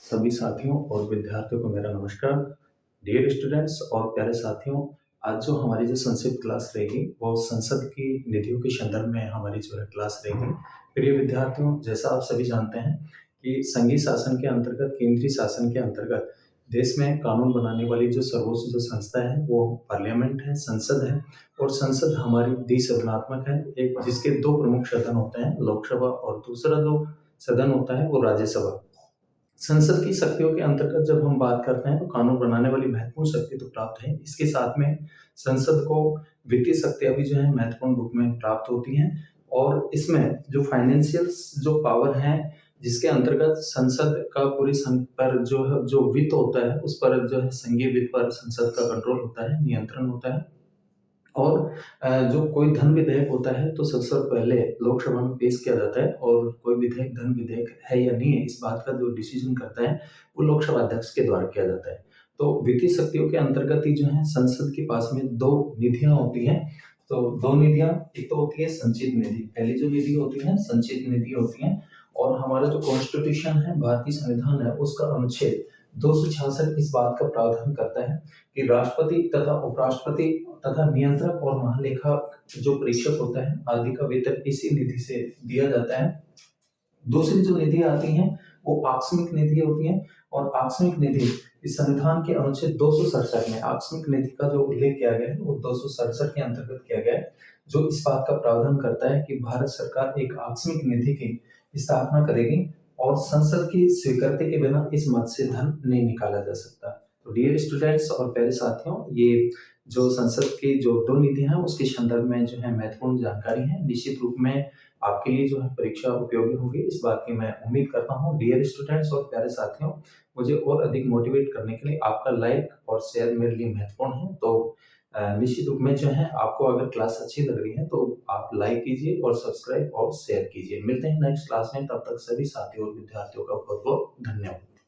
सभी साथियों और विद्यार्थियों को मेरा नमस्कार। डियर स्टूडेंट्स और प्यारे साथियों, आज जो हमारी जो संक्षिप्त क्लास रहेगी वो संसद की निधियों के संदर्भ में हमारी जो है क्लास रहेगी। प्रिय विद्यार्थियों, जैसा आप सभी जानते हैं कि संघीय शासन के अंतर्गत, केंद्रीय शासन के अंतर्गत देश में कानून बनाने वाली जो सर्वोच्च जो संस्था है वो पार्लियामेंट है, संसद है। और संसद हमारी द्विसदनात्मक है, एक जिसके दो प्रमुख सदन होते हैं, लोकसभा, और दूसरा जो सदन होता है वो राज्यसभा। संसद की शक्तियों के अंतर्गत जब हम बात करते हैं तो कानून बनाने वाली महत्वपूर्ण शक्ति तो प्राप्त है, इसके साथ में संसद को वित्तीय शक्तियां भी जो है महत्वपूर्ण रूप में प्राप्त होती हैं। और इसमें जो फाइनेंशियल जो पावर है, जिसके अंतर्गत संसद का पूरी संघ पर जो है जो वित्त होता है उस पर जो है संघीय वित्त पर संसद का कंट्रोल होता है, नियंत्रण होता है। और जो कोई धन विधेयक होता है तो सबसे पहले लोकसभा में पेश किया जाता है, और कोई विधेयक धन विधेयक है या नहीं है इस बात का जो डिसीजन करता है वो लोकसभा अध्यक्ष के द्वारा किया जाता है। तो वित्तीय शक्तियों के अंतर्गत ही जो है संसद के पास में दो निधियां होती हैं। तो दो निधियां, एक तो होती है संचित निधि, पहली जो निधि होती है संचित निधि होती है। और हमारा जो कॉन्स्टिट्यूशन है, भारतीय संविधान है, उसका अनुच्छेद 266 इस बात का प्रावधान करता है कि राष्ट्रपति तथा उपराष्ट्रपति तथा नियंत्रक और महालेखा जो परीक्षक होता है आदि का वेतन इसी निधि से दिया जाता है। दूसरी जो निधि आती हैं वो आकस्मिक निधि होती है। और आकस्मिक निधि इस संविधान के अनुच्छेद 267 में आकस्मिक निधि का जो उल्लेख किया गया है वो 267 के अंतर्गत किया गया है, जो इस बात का प्रावधान करता है कि भारत सरकार एक आकस्मिक निधि की स्थापना करेगी और संसद की स्वीकृति के बिना इस मद से धन नहीं निकाला जा सकता। तो डियर स्टूडेंट्स और प्यारे साथियों, ये जो संसद की जो दो निधियां हैं उसके संदर्भ में जो है महत्वपूर्ण जानकारी है, निश्चित रूप में आपके लिए जो है परीक्षा उपयोगी होगी, इस बात की मैं उम्मीद करता हूँ। डियर स्टूडेंट्स और प्यारे साथियों, मुझे और अधिक मोटिवेट करने के लिए आपका लाइक और शेयर मेरे लिए महत्वपूर्ण है। तो निश्चित रूप में जो है आपको अगर क्लास अच्छी लग रही है तो आप लाइक कीजिए और सब्सक्राइब और शेयर कीजिए। मिलते हैं नेक्स्ट क्लास में, तब तक सभी साथियों और विद्यार्थियों का बहुत बहुत धन्यवाद।